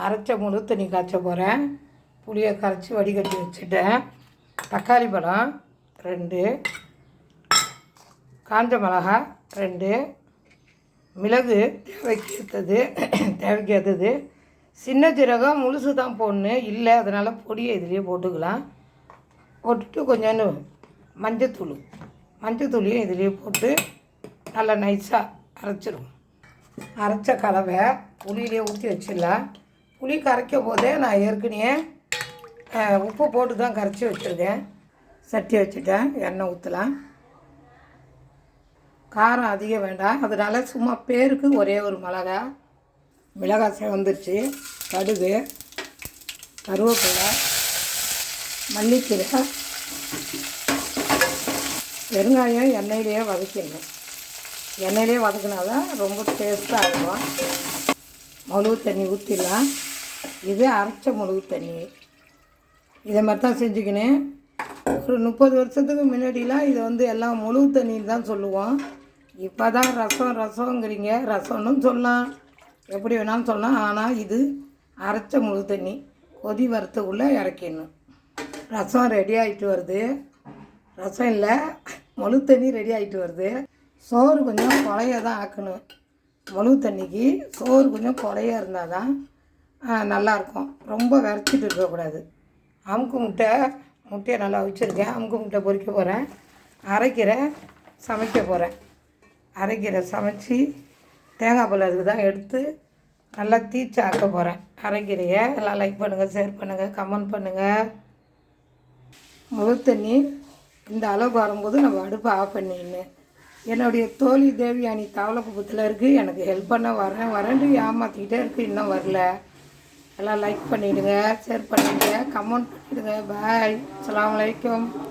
அரைச்ச முழு தண்ணி காய்ச்ச போகிறேன். புளியை கரைச்சி வடிகட்டி வச்சுட்டேன். தக்காளி பழம் 2, காஞ்ச மிளகா 2, மிளகு தேவைக்கு ஏற்றது, சின்ன ஜீரகம் முழுசு தான் போடணும், இல்லை அதனால் பொடியை இதுலேயே போட்டுக்கலாம். போட்டுட்டு கொஞ்சோண்டு மஞ்சத்தூளையும் இதுலேயே போட்டு நல்லா நைஸாக அரைச்சிடும். அரைச்ச கலவை புளியிலே ஊற்றி வச்சிடலாம். புளி கரைக்கும் போதே நான் ஏற்கனவே உப்பு போட்டு தான் கரைச்சி வச்சுருக்கேன். சட்டி வச்சுட்டேன். எண்ணெய் ஊற்றலாம். காரம் அதிகம் வேண்டாம், அதனால் சும்மா பேருக்கு ஒரே ஒரு மிளகாய் செவந்துருச்சு. கடுகு, கருவேப்பிலை, மல்லிக்கீரை, வெங்காயம் எண்ணெயிலேயே வதக்கிடணும். எண்ணெயிலே வதக்கினாதான் ரொம்ப டேஸ்ட்டாக இருக்கும். மிளகு தண்ணி ஊற்றிடலாம். இது அரைச்ச மிளகு தண்ணி. இதை மாதிரி தான் செஞ்சுக்கினேன். ஒரு 30 வருஷத்துக்கு முன்னாடிலாம் இதை எல்லாம் மிளகு தண்ணின்னு தான் சொல்லுவோம். இப்போ தான் ரசங்கிறீங்க. ரசம்னு சொல்லலாம், எப்படி வேணாலும் சொல்லலாம். ஆனால் இது அரைச்ச மிளகு தண்ணி. கொதி வரத்துக்குள்ளே இறக்கிடணும். ரசம் ரெடி ஆகிட்டு வருது. ரசம் இல்லை, மிளகு தண்ணி ரெடி ஆகிட்டு வருது. சோறு கொஞ்சம் குழைய தான் ஆக்கணும். மிளகு தண்ணிக்கு சோறு கொஞ்சம் குழைய இருந்தால் தான் நல்லாயிருக்கும். ரொம்ப விரைச்சிட்டு இருக்கக்கூடாது. அமுக்கு முட்டையை நல்லா வச்சுருக்கேன். அமுக்கு முட்டை பொரிக்க போகிறேன். அரைக்கீரை சமைக்க போகிறேன். அரைக்கீரை சமைச்சி தேங்காய் பால் அதுக்கு தான் எடுத்து நல்லா தீச்சு ஆக்க போகிறேன். அரைக்கீரையை எல்லாம் லைக் பண்ணுங்கள், ஷேர் பண்ணுங்கள், கமெண்ட் பண்ணுங்கள். மிளகு தண்ணி இந்த அளவுக்கு வரும்போது நம்ம அடுப்பை ஆஃப் பண்ணிடணும். என்னுடைய தோழி தேவியானி தவளக்குப்பத்தில் இருக்குது. எனக்கு ஹெல்ப் பண்ண வரேன்ட்டு ஏமாற்றிக்கிட்டே இருக்குது. இன்னும் வரல. எல்லாம் லைக் பண்ணிவிடுங்க, ஷேர் பண்ணிவிடுங்க, கமெண்ட் பண்ணிவிடுங்க. பாய். அஸ்ஸலாமு அலைக்கும்.